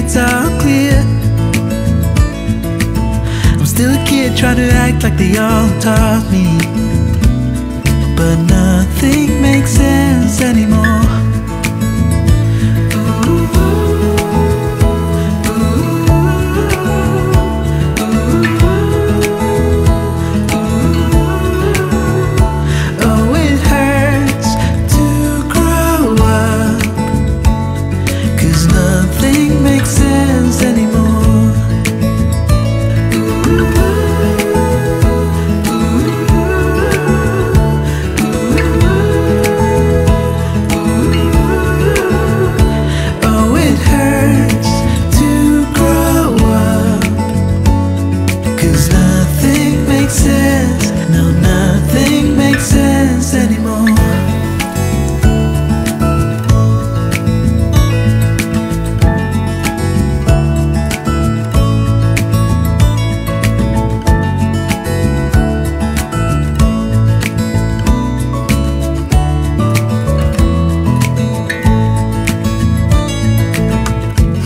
it's all clear. I'm still a kid trying to act like they all taught me, but nothing makes sense anymore.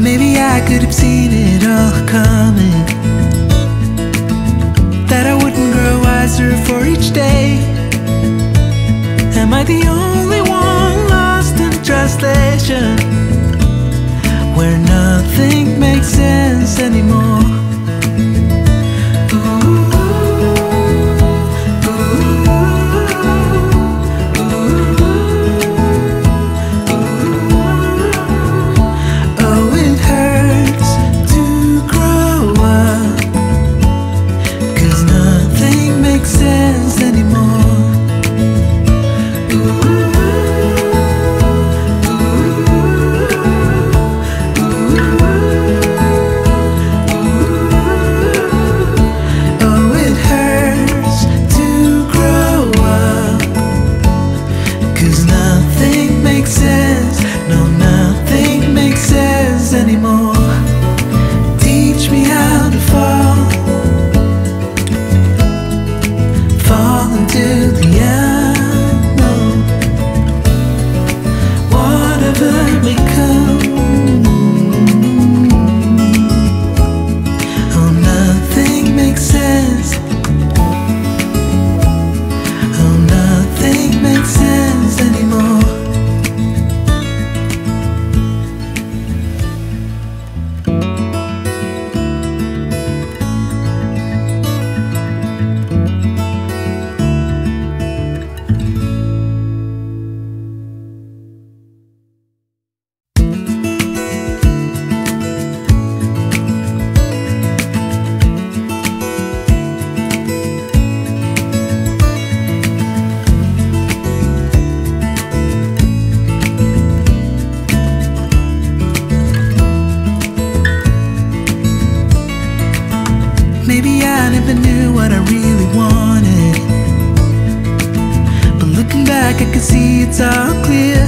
Maybe I could have seen it all coming, that I wouldn't grow wiser for each day. Am I the only one lost in translation, where nothing makes sense anymore? Maybe I never knew what I really wanted, but looking back I can see it's all clear.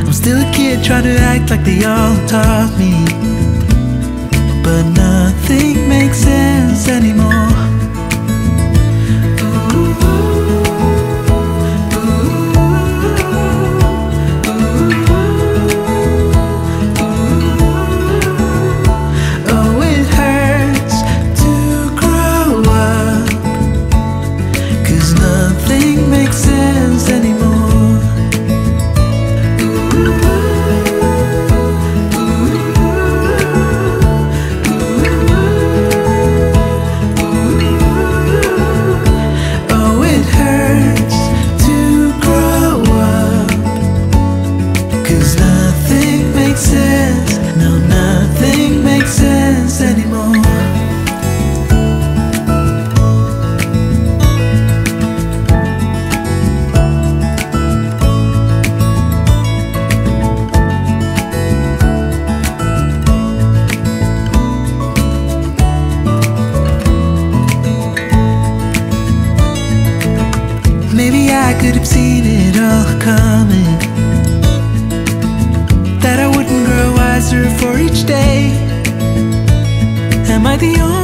I'm still a kid trying to act like they all taught me, but nothing makes sense anymore. Maybe I could have seen it all coming, that I wouldn't grow wiser for each day. Am I the only